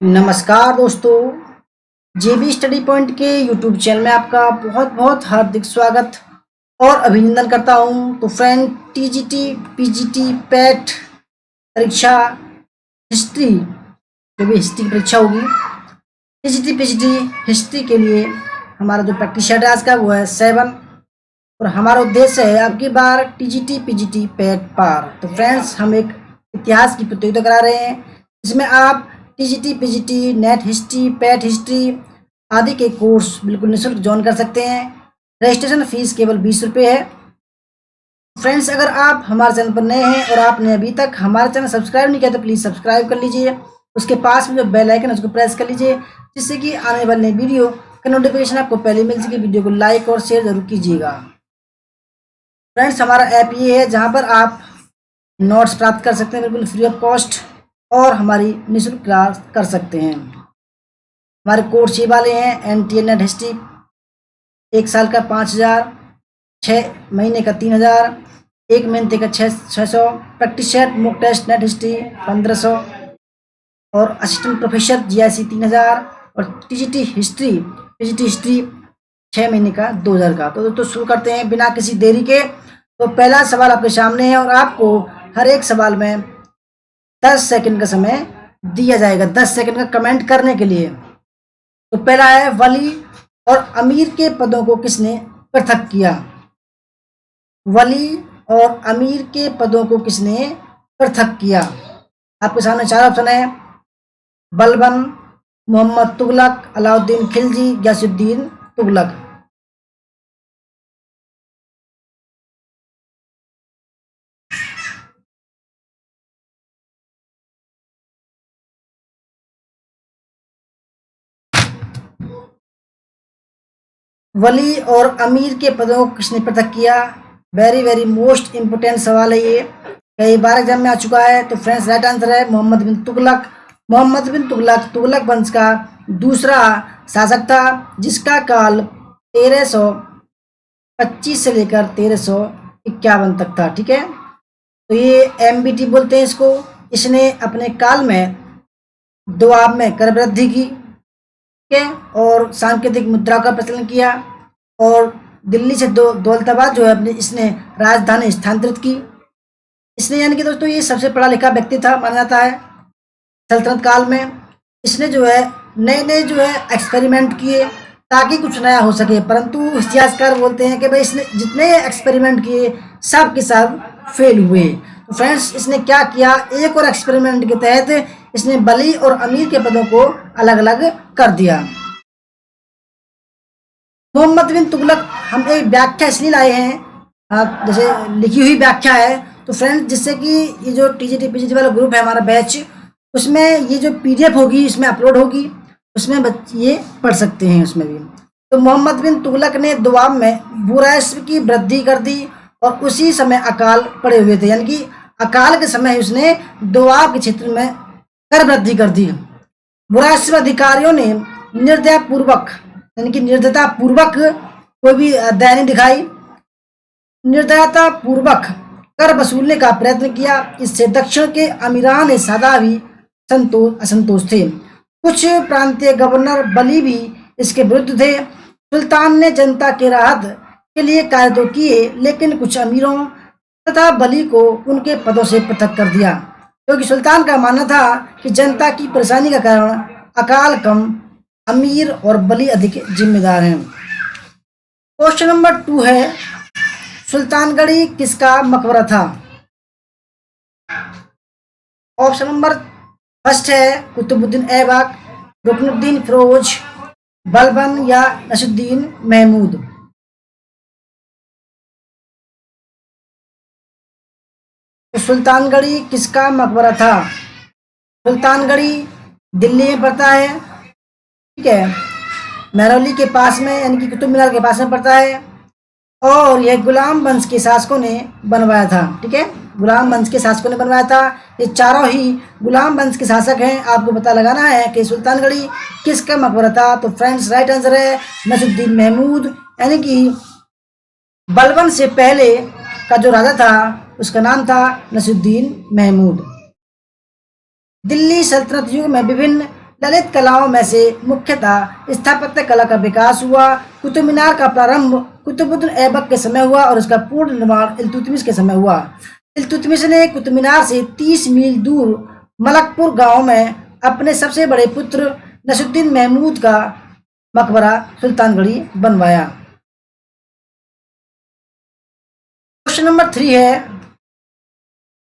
नमस्कार दोस्तों, जेबी study point के यूट्यूब चैनल में आपका बहुत बहुत हार्दिक स्वागत और अभिनंदन करता हूं। तो फ्रेंड, टीजीटी, पीजीटी, पैट परीक्षा हिस्ट्री, जो भी हिस्ट्री की परीक्षा होगी, टीजीटी पीजीटी हिस्ट्री के लिए हमारा जो प्रैक्टिस शेट है आज का वो है 7 और हमारा उद्देश्य है अब की बार टीजीटी पीजीटी पैट पार। तो फ्रेंड्स, हम एक इतिहास की प्रतियोगिता करा रहे हैं जिसमें आप TGT PGT net history PAT history आदि के कोर्स बिल्कुल निःशुल्क ज्वाइन कर सकते हैं। रजिस्ट्रेशन फीस केवल 20 रुपये है। फ्रेंड्स, अगर आप हमारे चैनल पर नए हैं और आपने अभी तक हमारा चैनल सब्सक्राइब नहीं किया तो प्लीज़ सब्सक्राइब कर लीजिए। उसके पास में जो बेल आइकन है उसको प्रेस कर लीजिए, जिससे कि आने वाले वीडियो का नोटिफिकेशन आपको पहले मिल सके। वीडियो को लाइक और शेयर जरूर कीजिएगा। फ्रेंड्स, हमारा ऐप ये है जहाँ पर आप नोट्स प्राप्त कर सकते हैं बिल्कुल फ्री ऑफ कॉस्ट और हमारी निःशुल्क क्लास कर सकते हैं। हमारे कोर्स ये वाले हैं: एनटीए नेट हिस्ट्री 1 साल का 5000, 6 महीने का 3000, 1 महीने का 600, practice set mock test NET history 1500 और असिस्टेंट प्रोफेसर जीआईसी 3000 और टीजीटी हिस्ट्री पीजीटी हिस्ट्री 6 महीने का 2000 का। तो दोस्तों शुरू करते हैं बिना किसी देरी के। तो पहला सवाल आपके सामने है और आपको हर एक सवाल में 10 सेकंड का समय दिया जाएगा, 10 सेकंड का कमेंट करने के लिए। तो पहला है, वली और अमीर के पदों को किसने पृथक किया? वली और अमीर के पदों को किसने पृथक किया? आपके सामने 4 ऑप्शन है: बलबन, मोहम्मद तुगलक, अलाउद्दीन खिलजी, गयासुद्दीन तुगलक। वली और अमीर के पदों को किसने पृथक किया? वेरी वेरी मोस्ट इम्पोर्टेंट सवाल है ये, कई बार एग्जाम में आ चुका है। तो फ्रेंड्स, राइट आंसर है मोहम्मद बिन तुगलक। मोहम्मद बिन तुगलक तुगलक वंश का दूसरा शासक था, जिसका काल 1325 से लेकर 1351 तक था। ठीक है, तो ये एमबीटी बोलते हैं इसको। इसने अपने काल में दोआब में कर वृद्धि की के और सांकेतिक मुद्रा का प्रचलन किया और दिल्ली से दौलताबाद जो है अपनी इसने राजधानी स्थानांतरित की। इसने, यानी कि दोस्तों, ये सबसे पढ़ा लिखा व्यक्ति था माना जाता है सल्तनत काल में। इसने जो है नए नए जो है एक्सपेरिमेंट किए ताकि कुछ नया हो सके, परंतु इतिहासकार बोलते हैं कि भाई इसने जितने एक्सपेरिमेंट किए सब के सब फेल हुए। तो फ्रेंड्स, इसने क्या किया, एक और एक्सपेरिमेंट के तहत इसने वली और अमीर के पदों को अलग अलग कर दिया। मोहम्मद बिन तुगलक हम एक व्याख्या इसलिए लाए हैं, जैसे लिखी हुई व्याख्या है। तो फ्रेंड्स, जिससे कि ये जो टीजीटी पीजीटी वाला ग्रुप है हमारा बैच, उसमें ये जो पीडीएफ होगी इसमें अपलोड होगी, उसमें बच्चे ये पढ़ सकते हैं उसमें भी। तो मोहम्मद बिन तुगलक ने दोआब में बुराइस्म की वृद्धि कर दी और उसी समय अकाल पड़े हुए थे, यानी कि अकाल के समय उसने दोआब के क्षेत्र में कर वृद्धि कर दी। बुराइस्म अधिकारियों ने निर्दयपूर्वक, यानी कि निर्दयता पूर्वक, कोई भी दया नहीं दिखाई, निर्दयता पूर्वक कर वसूलने का प्रयत्न किया। इससे दक्षिण के अमीरान सदा भी असंतोष थे। कुछ प्रांतीय गवर्नर वली भी इसके विरुद्ध थे। सुल्तान ने जनता के राहत के लिए कार्य तो किए, लेकिन कुछ अमीरों तथा वली को उनके पदों से पृथक कर दिया, क्योंकि सुल्तान का मानना था कि जनता की परेशानी का कारण अकाल कम, अमीर और वली अधिक जिम्मेदार हैं। क्वेश्चन नंबर 2 है, सुल्तानगढ़ी किसका मकबरा था? ऑप्शन नंबर फर्स्ट है कुतुबुद्दीन ऐबक, रुकनुद्दीन फिरोज, बलबन या नसीरुद्दीन महमूद। तो सुल्तानगढ़ी किसका मकबरा था? सुल्तानगढ़ी दिल्ली में पड़ता है, ठीक है, महरौली के पास में, यानी कि कुतुब मीनार के पास में पड़ता है और यह गुलाम वंश के शासकों ने बनवाया था। ठीक है, गुलाम वंश के शासकों ने बनवाया था। ये चारों ही गुलाम वंश के शासक हैं। आपको पता लगाना है कि सुल्तानगढ़ी किसका मकबरा था। तो फ्रेंड्स, राइट आंसर है नसीरुद्दीन महमूद, यानी कि बलबन से पहले का जो राजा था उसका नाम था नसीरुद्दीन महमूद। दिल्ली सल्तनत युग में विभिन्न ललित कलाओं में से मुख्यतः स्थापत्य कला का विकास हुआ। कुतुब मीनार का प्रारंभ कुतुबुद्दीन ऐबक के समय हुआ और इसका पूर्ण निर्माण इल्तुतमिश के समय हुआ। इल्तुतमिश ने कुतुब मीनार से 30 मील दूर मलकपुर गांव में अपने सबसे बड़े पुत्र नसीरुद्दीन महमूद का मकबरा सुल्तानगढ़ी बनवाया। क्वेश्चन नंबर 3 है,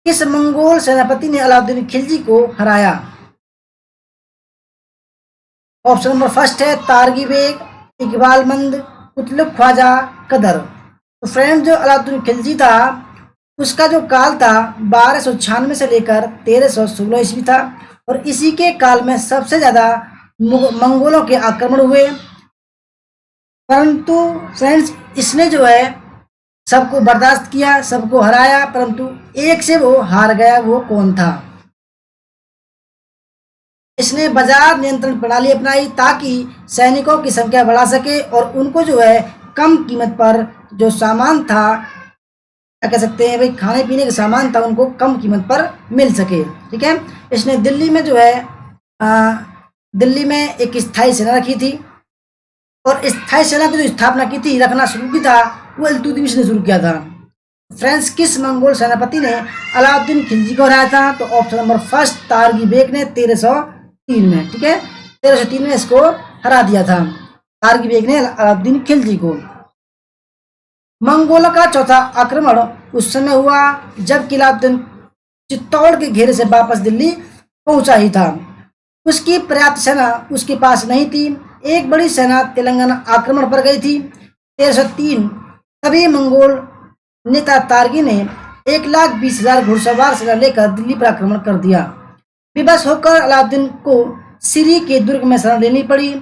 किस मंगोल सेनापति ने अलाउद्दीन खिलजी को हराया? ऑप्शन नंबर फर्स्ट है तारगी बेग, इकबाल मंद, कुतलुक ख्वाजा, कदर। तो फ्रेंड, जो अलाउद्दीन खिलजी था उसका जो काल था 1296 से लेकर 1316 ईस्वी था और इसी के काल में सबसे ज्यादा मंगोलों के आक्रमण हुए। परंतु फ्रेंड्स, इसने जो है सबको बर्दाश्त किया, सबको हराया, परंतु एक से वो हार गया। वो कौन था? इसने बाजार नियंत्रण प्रणाली अपनाई ताकि सैनिकों की संख्या बढ़ा सके और उनको जो है कम कीमत पर जो सामान था, क्या कह सकते हैं भाई, खाने पीने का सामान था, उनको कम कीमत पर मिल सके। ठीक है। इसने दिल्ली में जो है दिल्ली में एक स्थायी सेना रखी थी और स्थायी सेना की जो स्थापना की थी, रखना शुरू की था, वो इल्तुतमिश ने शुरू किया था। फ्रेंड्स, किस मंगोल सेनापति ने अलाउद्दीन खिलजी को हराया था? तो ऑप्शन नंबर फर्स्ट तारगी बेग ने 1303 में। ठीक है, 1303 में इसको हरा दिया था, तारगी बेग ने अलाउद्दीन खिलजी को। मंगोलों का चौथा आक्रमण उस समय हुआ जब अलाउद्दीन चित्तौड़ के घेरे से वापस दिल्ली पहुंचा ही था। उसकी पर्याप्त सेना उसके पास नहीं थी। एक बड़ी सेना तेलंगाना आक्रमण पर गई थी 1303। तभी मंगोल नेता तारगी ने 1,20,000 घुड़सवार सेना लेकर दिल्ली पर आक्रमण कर दिया। विवश होकर अलाउद्दीन को सिरी के दुर्ग में शरण लेनी पड़ी।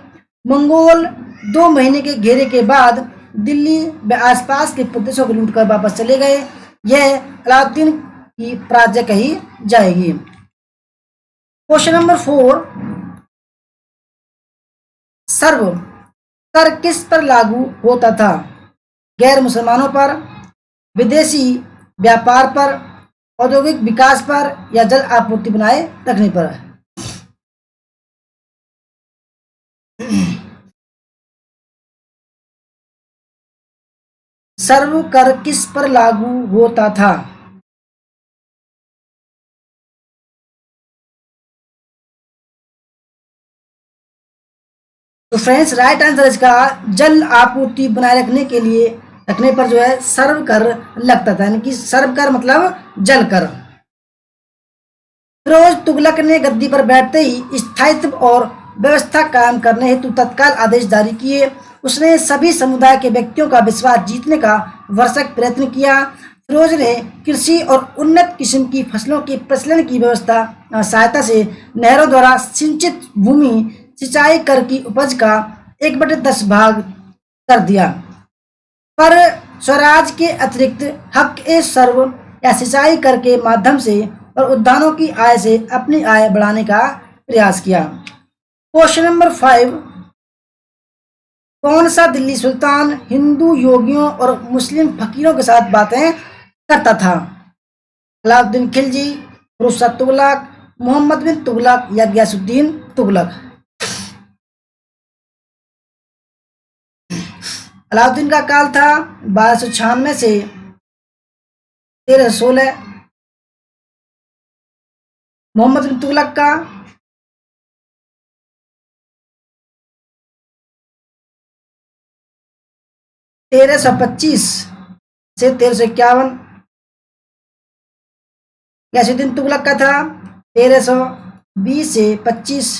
मंगोल 2 महीने के घेरे के बाद दिल्ली व आसपास के प्रदेशों को लूटकर वापस चले गए। यह अलाउद्दीन की पराजय कही जाएगी। क्वेश्चन नंबर 4, सर्व कर किस पर लागू होता था? गैर मुसलमानों पर, विदेशी व्यापार पर, औद्योगिक विकास पर या जल आपूर्ति बनाए रखने पर? सर्व कर किस पर लागू होता था? तो फ्रेंड्स, राइट आंसर इसका जल आपूर्ति बनाए रखने के लिए रखने पर जो है सर्व कर लगता था, यानी कि सर्व कर मतलब जल कर। फिरोज तुगलक ने गद्दी पर बैठते ही स्थायित्व और व्यवस्था कायम करने हेतु तत्काल आदेश जारी किए। उसने सभी समुदाय के व्यक्तियों का विश्वास जीतने का भरसक प्रयत्न किया। फिरोज ने कृषि और उन्नत किस्म की फसलों के प्रचलन की व्यवस्था सहायता से नहरों द्वारा सिंचित भूमि सिंचाई कर की उपज का 1/10 भाग कर दिया। पर स्वराज के अतिरिक्त हक ए सर्व या सिंचाई कर के माध्यम से और उद्यानों की आय से अपनी आय बढ़ाने का प्रयास किया। क्वेश्चन नंबर 5, कौन सा दिल्ली सुल्तान हिंदू योगियों और मुस्लिम फकीरों के साथ बातें करता था? अलाउद्दीन खिलजी, फिरोज तुगलक, मोहम्मद बिन तुगलक या गयासुद्दीन तुगलक? अलाउद्दीन का काल था 1296 से 1316। मोहम्मद बिन तुगलक का 1325 से 1351। गयासुद्दीन तुगलक का था 1320 से 25।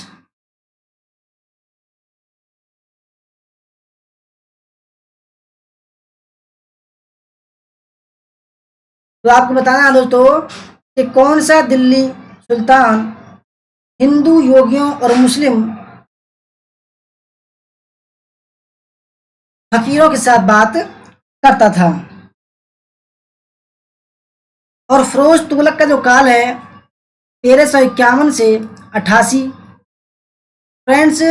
तो आपको बताना है दोस्तों कि कौन सा दिल्ली सुल्तान हिंदू योगियों और मुस्लिम फकीरों के साथ बात करता था। और फिरोज तुगलक का जो काल है 1351 से 88। फ्रेंड्स,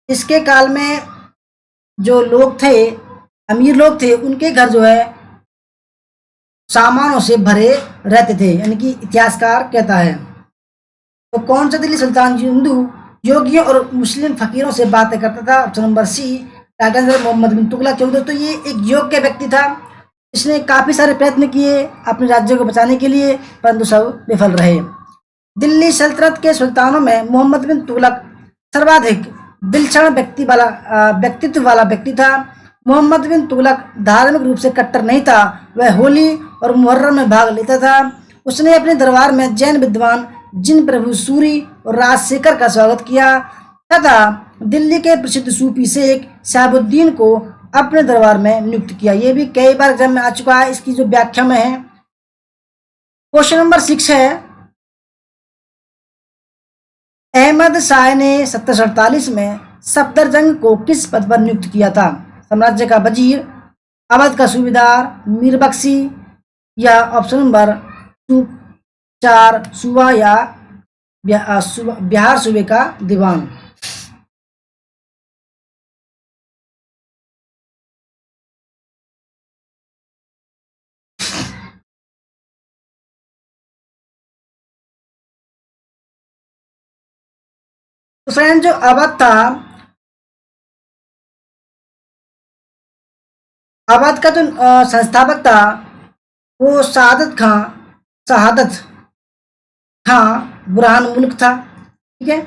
इसके काल में जो लोग थे, अमीर लोग थे, उनके घर जो है सामानों से भरे रहते थे, यानी कि इतिहासकार कहता है। तो कौन सा दिल्ली सुल्तान हिंदू योगियों और मुस्लिम फकीरों से बातें करता था? Option number C, titan answer Mohammad bin Tughlaq. क्योंकि दोस्तों ये एक योग्य व्यक्ति था, इसने काफी सारे प्रयत्न किए अपने राज्य को बचाने के लिए, परंतु सब विफल रहे। दिल्ली सल्तनत के सुल्तानों में मोहम्मद बिन तुगलक सर्वाधिक विलक्षण व्यक्तित्व वाला व्यक्ति था। मोहम्मद बिन तुगलक धार्मिक रूप से कट्टर नहीं था, वह होली और मुहर्रम में भाग लेता था। उसने अपने दरबार में जैन विद्वान जिन प्रभु सूरी और राजशेखर का स्वागत किया तथा दिल्ली के प्रसिद्ध सूफी शेख शहाबुद्दीन को अपने दरबार में नियुक्त किया। ये भी कई बार एग्जाम में आ चुका है, इसकी जो व्याख्या में है। क्वेश्चन नंबर 6 है, अहमद शाह ने 1748 में सफदरजंग को किस पद पर नियुक्त किया था? साम्राज्य का वजीर, अवध का सूबेदार, मीर बख्शी, या ऑप्शन नंबर 4 सूबा या बिहार सूबे का दीवान। तो फ्रेंड जो अवध था, अवध का जो संस्थापक था वो शहादत खां बुरहान मुल्क था। ठीक है,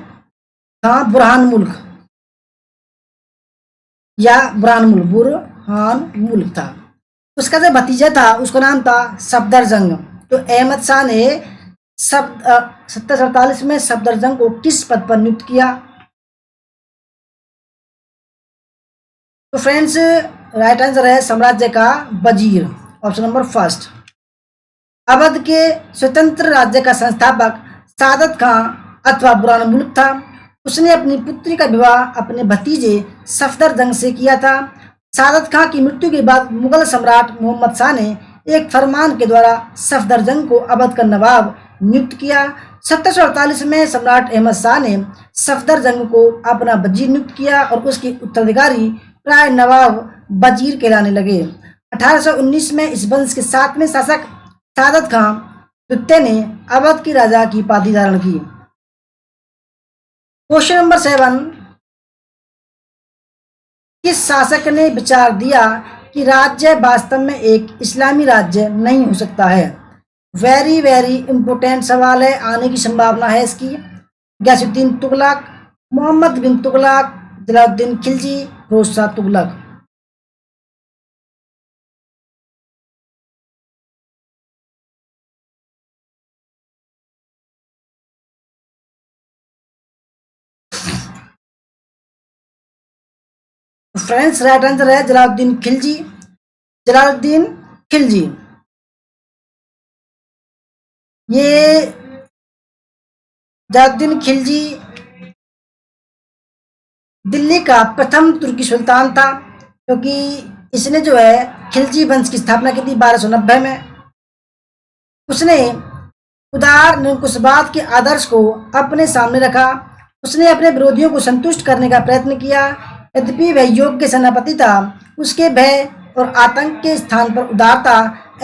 खां बुरहान मुल्क या बुरहान मुल्क था। उसका जो भतीजा था उसका नाम था सफदरजंग। तो अहमद शाह ने 1748 में सफदरजंग को किस पद पर नियुक्त किया? तो फ्रेंड्स राइट आंसर है साम्राज्य का वजीर, ऑप्शन नंबर फर्स्ट। अवध के स्वतंत्र राज्य का संस्थापक सादत खां अथवा बुरहान मुल्क था। उसने अपनी पुत्री का विवाह अपने भतीजे सफदरजंग से किया था। सादत खां की मृत्यु के बाद मुगल सम्राट मोहम्मद शाह ने एक फरमान के द्वारा सफदरजंग को अवध का नवाब नियुक्त किया। 1748 में सम्राट अहमद शाह ने सफदरजंग को अपना वजीर नियुक्त किया और उसके उत्तराधिकारी प्राय नवाब वजीर कहलाने लगे। 1819 में इस वंश के 7वें शासक सादत खां द्वितीय ने अवध की राजा की उपाधि धारण की। क्वेश्चन नंबर 7, किस शासक ने विचार दिया कि राज्य वास्तव में एक इस्लामी राज्य नहीं हो सकता है? वेरी वेरी इंपोर्टेंट सवाल है, आने की संभावना है इसकी। Ghiyasuddin Tughlaq, Mohammad bin Tughlaq, Jalaluddin Khilji, Firoz Shah Tughlaq. Friends right answer है जलालुद्दीन खिलजी। जलालुद्दीन खिलजी ये जलालुद्दीन खिलजी दिल्ली का प्रथम तुर्की सुल्तान था, क्योंकि इसने जो है खिलजी वंश की स्थापना की थी 1290 में। उसने उदार निरंकुशवाद के आदर्श को अपने सामने रखा। उसने अपने विरोधियों को संतुष्ट करने का प्रयत्न किया। यद्यपि वह योग्य सेनापति था, उसके भय और आतंक के स्थान पर उदारता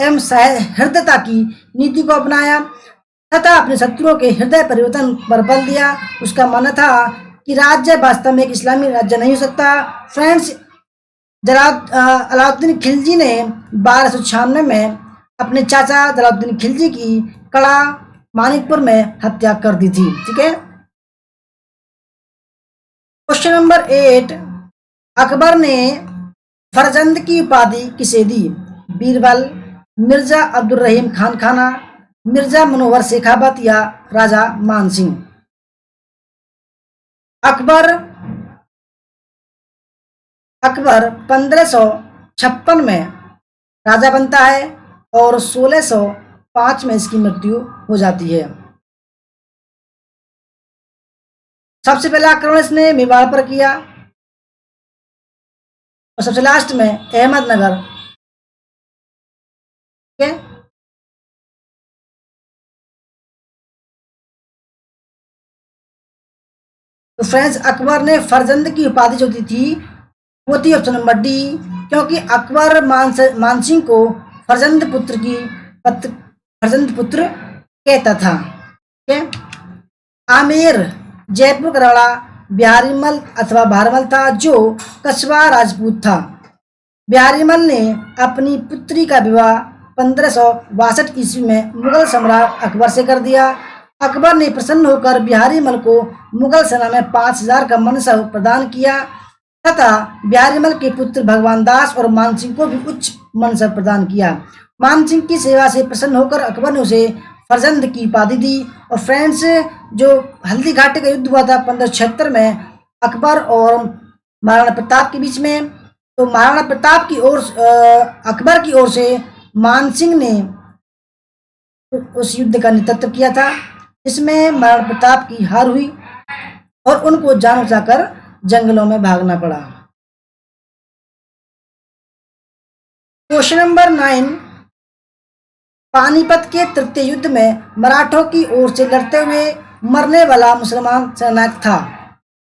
एवं सहृदयता की नीति को अपनाया तथा अपने शत्रुओं के हृदय परिवर्तन पर बल दिया। उसका मानना था कि राज्य वास्तव में एक इस्लामी राज्य नहीं हो सकता। फ्रेंड्स अलाउद्दीन खिलजी ने 1296 में अपने चाचा जलालुद्दीन खिलजी की कड़ा मानिकपुर में हत्या कर दी थी। ठीक है, क्वेश्चन नंबर 8, अकबर ने फरजंद की उपाधि किसे दी? बीरबल, मिर्जा अब्दुल रहीम खान खाना, मिर्जा मनोहर शेखावत या राजा मानसिंह। अकबर अकबर 1556 में राजा बनता है और 1605 में इसकी मृत्यु हो जाती है। सबसे पहला आक्रमण इसने मेवाड़ पर किया और सबसे लास्ट में अहमदनगर। ठीक है, तो फ्रेंड्स अकबर ने फर्जंद की उपाधि जो दी थी वो थी ऑप्शन नंबर डी, क्योंकि अकबर मानसिंह को फर्जंद पुत्र कहता था। ठीक है। आमेर जयपुर का राणा बिहारीमल अथवा भारमल था, जो कछवा राजपूत था। बिहारीमल ने अपनी पुत्री का विवाह 1562 ईस्वी में मुगल सम्राट अकबर से कर दिया। अकबर ने प्रसन्न होकर बिहारीमल को मुगल सेना में 5000 का मनसब प्रदान किया तथा बिहारीमल के पुत्र भगवान दास और मानसिंह को भी उच्च मनसब प्रदान किया। मानसिंह की सेवा से प्रसन्न होकर अकबर ने उसे फर्जंद की उपाधि दी। और फ्रेंड्स, जो हल्दी घाटी का युद्ध हुआ था 1576 में अकबर और महाराणा प्रताप के बीच में, तो महाराणा प्रताप की ओर अकबर की ओर से मानसिंह ने उस युद्ध का नेतृत्व किया था। इसमें महाराणा प्रताप की हार हुई और उनको जान बचाकर जंगलों में भागना पड़ा। क्वेश्चन नंबर 9, पानीपत के तृतीय युद्ध में मराठों की ओर से लड़ते हुए मरने वाला मुसलमान सेनानायक था।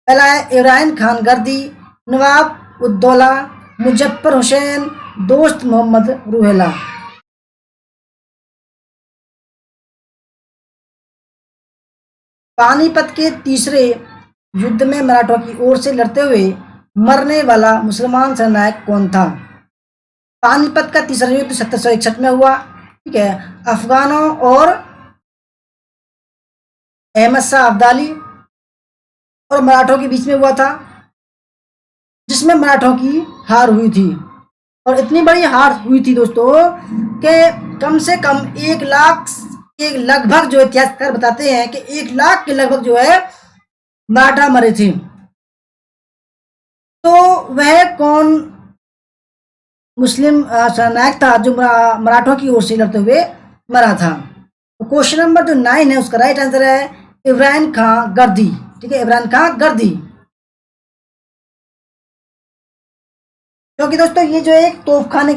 पहला है इब्राहिम खान गर्दी, नवाब उद्दौला, मुजफ्फर हुसैन, दोस्त मोहम्मद रूहेला। पानीपत के तीसरे युद्ध में मराठों की ओर से लड़ते हुए मरने वाला मुसलमान सेनानायक कौन था? पानीपत का तीसरा युद्ध 1761 में हुआ। ठीक है। अफगानों और अहमद शाह अब्दाली और मराठों के बीच में हुआ था, जिसमें मराठों की हार हुई थी। और इतनी बड़ी हार हुई थी दोस्तों कि कम से कम 1 लाख के लगभग जो इतिहासकार बताते हैं कि 1 लाख के लगभग जो है मराठा मरे थे। तो वह कौन मुस्लिम सेनानायक था जो मराठों की ओर से लड़ते हुए मरा था? तो क्वेश्चन नंबर जो 9 है उसका राइट आंसर है इब्राहिम खान गर्दी। ठीक है, इब्राहिम खान गर्दी। क्योंकि दोस्तों ये जो एक तोपखाने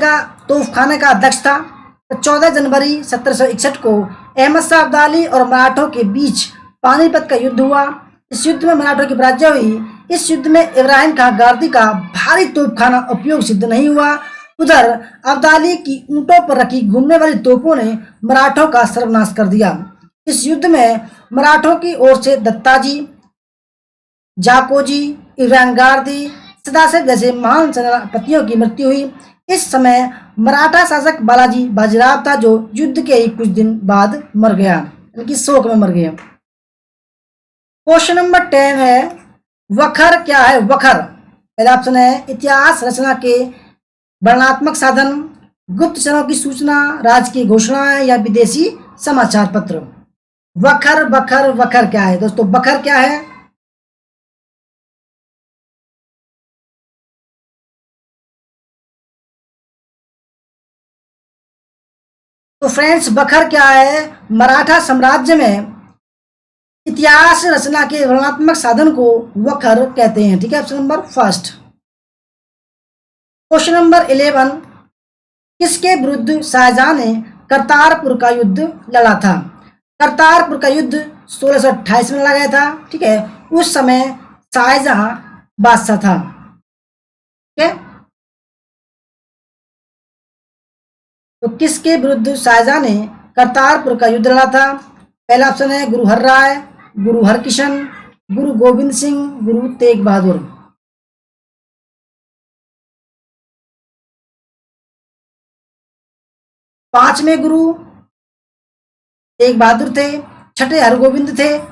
का अध्यक्ष था। तो 14 जनवरी 1761 को अहमद शाह अब्दाली और मराठों के बीच पानीपत का युद्ध हुआ। इस युद्ध में मराठों की पराजय हुई। इस युद्ध में इब्राहिम खान गारदी का भारी तोपखाना उपयोग सिद्ध नहीं हुआ। उधर अब्दाली की ऊंटों पर रखी घूमने वाली तोपों ने मराठों का सर्वनाश कर दिया। इस युद्ध में मराठों की ओर से दत्ताजी, जाकोजी, इब्राहिम गारदी, सदाशिव जैसे महान सेनापतियों की मृत्यु हुई। इस समय मराठा शासक बालाजी बाजीराव था, जो युद्ध के ही कुछ दिन बाद मर गया, यानी शोक में मर गया। क्वेश्चन नंबर 10 है वखर क्या है? वखर पहला ऑप्शन है इतिहास रचना के वर्णनात्मक साधन, गुप्तचरों की सूचना, राजकीय घोषणाएं या विदेशी समाचार पत्र। वखर वखर वखर क्या है दोस्तों? वखर क्या है? तो फ्रेंड्स वखर क्या है? मराठा साम्राज्य में इतिहास रचना के वर्णनात्मक साधन को वखर कहते हैं। ठीक है, option number first. Question number 11, किसके विरुद्ध शाहजहां ने करतारपुर का युद्ध लड़ा था? करतारपुर का युद्ध 1628 में लड़ा गया था। ठीक है, उस समय शाहजहां बादशाह था। ठीक है, तो किसके विरुद्ध शाहजहां ने करतारपुर का युद्ध लड़ा था? पहला ऑप्शन है गुरु हर राय, गुरु हरकिशन, गुरु गोविंद सिंह, गुरु तेग बहादुर। पांचवें गुरु तेग बहादुर थे, छठे हरगोविंद थे। तो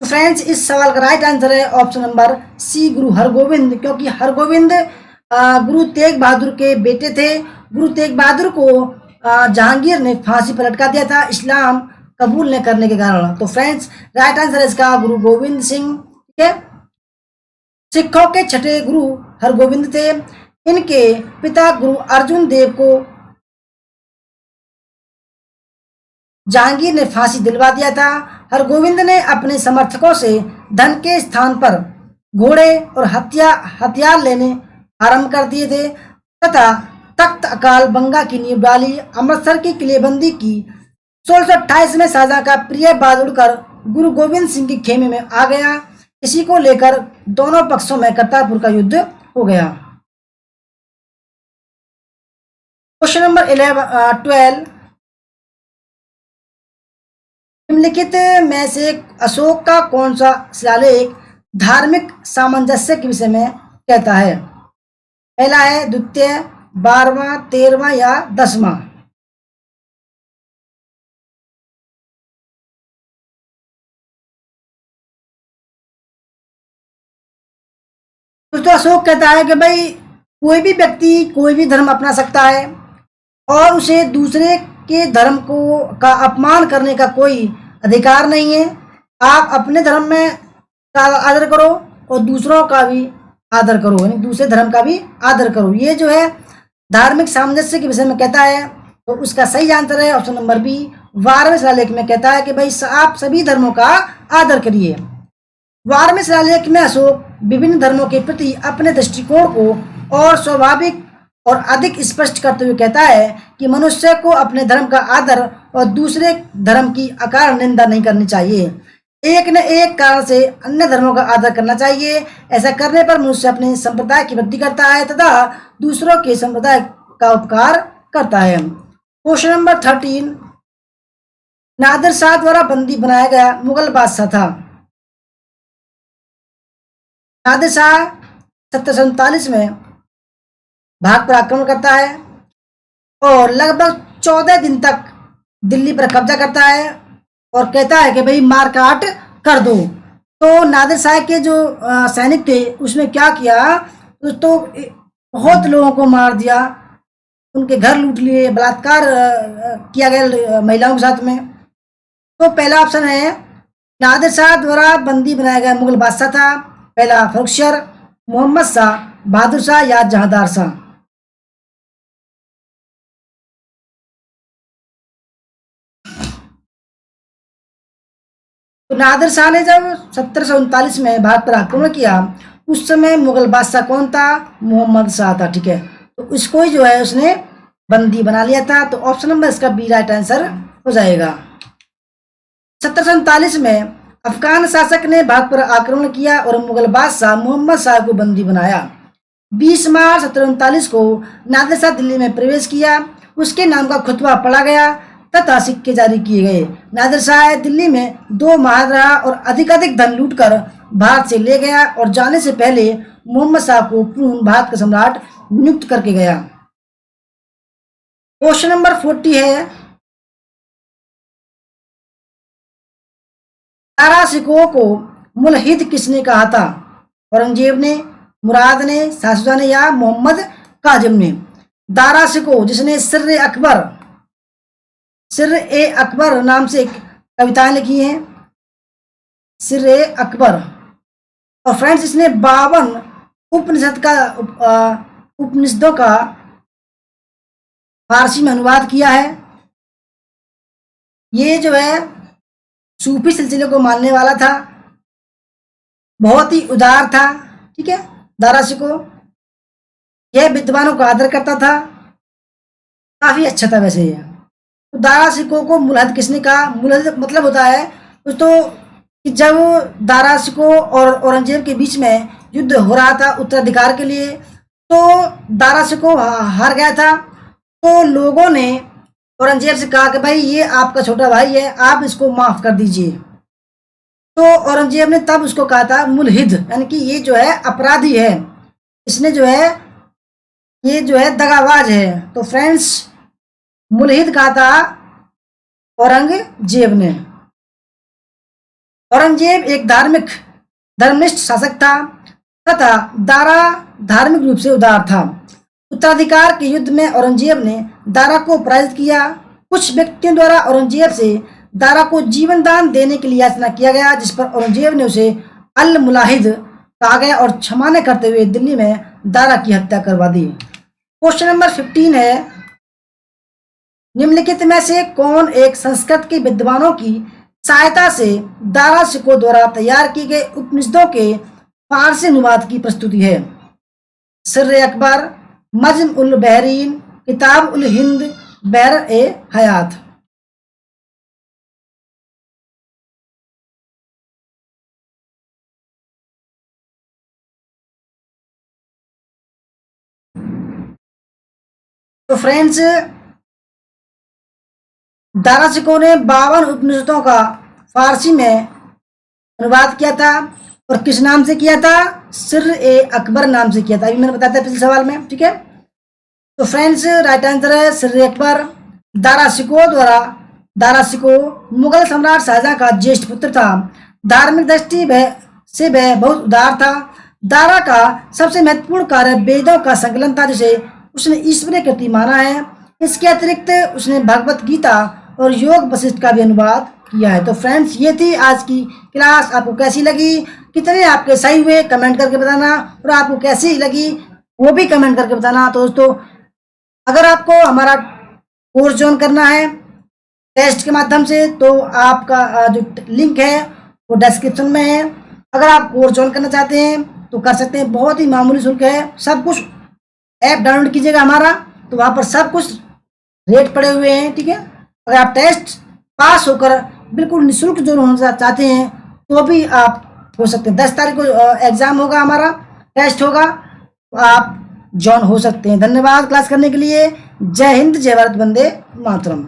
फ्रेंड्स इस सवाल का राइट आंसर है ऑप्शन नंबर सी, गुरु हरगोविंद, क्योंकि हरगोविंद गुरु तेग बहादुर के बेटे थे। गुरु तेग बहादुर को जहांगीर ने फांसी पर लटका दिया था इस्लाम कबूल न करने के कारण। तो फ्रेंड्स राइट आंसर है इसका गुरु गोविंद सिंह। ठीक है, सिखों के छठे गुरु हरगोविंद थे। इनके पिता गुरु अर्जुन देव को जहांगीर ने फांसी दिलवा दिया था। हरगोविंद ने अपने समर्थकों से धन के स्थान पर घोड़े और हथियार लेने आरंभ कर दिए थे तथा तख्त अकाल बंगा की नींव डाली। अमृतसर की किलेबंदी की 1628 में शाहजहां का प्रिय बाज उड़कर गुरु गोविंद सिंह के खेमे में आ गया। इसी को लेकर दोनों पक्षों में करतारपुर का युद्ध हो गया। क्वेश्चन नंबर 12, निम्नलिखित में से अशोक का कौन सा शिलालेख धार्मिक सामंजस्य के विषय में कहता है? पहला है द्वितीय, 12वां, 13वां या 10वां। तो अशोक कहता है कि भाई कोई भी व्यक्ति कोई भी धर्म अपना सकता है और उसे दूसरे के धर्म को का अपमान करने का कोई अधिकार नहीं है। आप अपने धर्म में का आदर करो और दूसरों का भी आदर करो, यानी दूसरे धर्म का भी आदर करो। ये जो है धार्मिक सामंजस्य के विषय में कहता है। तो उसका सही आंसर है ऑप्शन नंबर बी। 12वें शिलालेख में कहता है कि भाई आप सभी धर्मों का आदर करिए। 12वें शिलालेख में अशोक विभिन्न धर्मों के प्रति अपने दृष्टिकोण को और स्वाभाविक और अधिक स्पष्ट करते हुए कहता है कि मनुष्य को अपने धर्म का आदर और दूसरे धर्म की अकारण निंदा नहीं करनी चाहिए। एक न एक कारण से अन्य धर्मों का आदर करना चाहिए। ऐसा करने पर मनुष्य अपने संप्रदाय की वृद्धि करता है तथा दूसरों के संप्रदाय का उपकार करता है। क्वेश्चन नंबर 13, नादिर शाह द्वारा बंदी बनाया गया मुगल बादशाह था? नादिर शाह 1739 में भारत पर आक्रमण करता है और लगभग 14 दिन तक दिल्ली पर कब्जा करता है और कहता है कि भाई मार काट कर दो। तो नादिर शाह के जो सैनिक थे उसने क्या किया, तो बहुत लोगों को मार दिया, उनके घर लूट लिए, बलात्कार किया गया महिलाओं के साथ में। तो पहला ऑप्शन है नादिर शाह द्वारा बंदी बनाया गया मुगल बादशाह था। पहला फर्रुखशर, मोहम्मद शाह, बहादुर शाह या जहांदार शाह। तो नादिर शाह ने जब 1739 में भारत पर आक्रमण किया उस समय मुगल बादशाह कौन था? मोहम्मद शाह था। ठीक है, तो इसको ही जो है उसने बंदी बना लिया था। तो ऑप्शन नंबर इसका बी राइट आंसर हो जाएगा। 1747 में अफगान शासक ने भारत पर आक्रमण किया और मुगल बादशाह मोहम्मद शाह को बंदी बनाया। 20 मार्च 1739 को नादिर शाह दिल्ली में प्रवेश किया। उसके नाम का खुतबा पढ़ा गया तथा सिक्के जारी किए गए। नादिर शाह दिल्ली में 2 माह रहा और अधिकाधिक धन लूटकर भारत से ले गया और जाने से पहले मोहम्मद शाह को पूर्ण भारत का सम्राट नियुक्त करके गया। क्वेश्चन नंबर 40 है, दारा शिकोह को मुल्हिद किसने कहा था? औरंगजेब ने, मुराद ने, शाहसुजा ने या मोहम्मद काजिम ने? दारा शिकोह जिसने सिर ए अकबर नाम से कविताएं लिखी हैं, सिर ए अकबर। और फ्रेंड्स इसने 52 उपनिषदों का फारसी में अनुवाद किया है। ये जो है सूफी सिलसिले को मानने वाला था, बहुत ही उदार था। ठीक है, दारा शिकोह यह विद्वानों का आदर करता था, काफी अच्छा था वैसे ये। तो दारा शिकोह को मुल्हिद किसने कहा? मुल्हिद मतलब होता है दोस्तों कि जब दारा शिकोह और औरंगजेब के बीच में युद्ध हो रहा था उत्तराधिकार के लिए, तो दारा शिकोह हार गया था। तो लोगों ने औरंगजेब से कहा कि भाई ये आपका छोटा भाई है, आप इसको माफ कर दीजिए। तो औरंगजेब ने तब उसको कहा था मुल्हिद, यानी कि ये जो है अपराधी है, इसने जो है ये जो है दगाबाज है। तो फ्रेंड्स मुल्हिद कहा था औरंगजेब ने। औरंगजेब एक धर्मनिष्ठ शासक था तथा दारा धार्मिक रूप से उदार था। उत्तराधिकार के युद्ध में औरंगजेब ने दारा को पराजित किया। कुछ व्यक्तियों द्वारा औरंगजेब से दारा को जीवन दान देने के लिए याचना किया गया, जिस पर औरंगजेब ने उसे अल मुलाहिद कहा गया और क्षमा न करते हुए दिल्ली में दारा की हत्या करवा दी। क्वेश्चन नंबर 15 है, निम्नलिखित में से कौन एक संस्कृत के विद्वानों की सहायता से दारा शिकोह द्वारा तैयार किए गए उपनिषदों के फारसी अनुवाद की प्रस्तुति है? सिर अकबर, मज्म उल बहरीन, किताब उल हिंद, बहर ए हयात। तो फ्रेंड्स, दारा शिकोह ने 52 उपनिषदों का फारसी में अनुवाद किया था। और किस नाम से किया था? सिर ए अकबर नाम से किया था। अभी मैंने बताया था पिछले सवाल में, ठीक है। तो फ्रेंड्स, राइट आंसर है सिर ए अकबर। दारा शिकोह मुगल सम्राट शाहजहां का ज्येष्ठ पुत्र था। धार्मिक दृष्टि से वह बहुत उदार था। दारा का सबसे महत्वपूर्ण कार्य वेदों का संकलन था, जिसे उसने ईश्वरीय कृति माना है। इसके अतिरिक्त उसने भगवत गीता और योग वशिष्ठ का भी अनुवाद किया है। तो फ्रेंड्स, ये थी आज की क्लास। आपको कैसी लगी, कितने आपके सही हुए, कमेंट करके बताना। और आपको कैसी लगी वो भी कमेंट करके बताना। तो दोस्तों, अगर आपको हमारा कोर्स ज्वाइन करना है टेस्ट के माध्यम से, तो आपका जो लिंक है वो डिस्क्रिप्शन में है। अगर आप कोर्स ज्वाइन करना चाहते हैं तो कर सकते हैं, बहुत ही मामूली शुल्क है। सब कुछ ऐप डाउनलोड कीजिएगा हमारा, तो वहाँ पर सब कुछ रेट पड़े हुए हैं, ठीक है। अगर आप टेस्ट पास होकर बिल्कुल निःशुल्क जो होना चाहते हैं तो भी आप हो सकते हैं। 10 तारीख को एग्जाम होगा, हमारा टेस्ट होगा, तो आप ज्वाइन हो सकते हैं। धन्यवाद क्लास करने के लिए। जय हिंद, जय भारत, वंदे मातरम।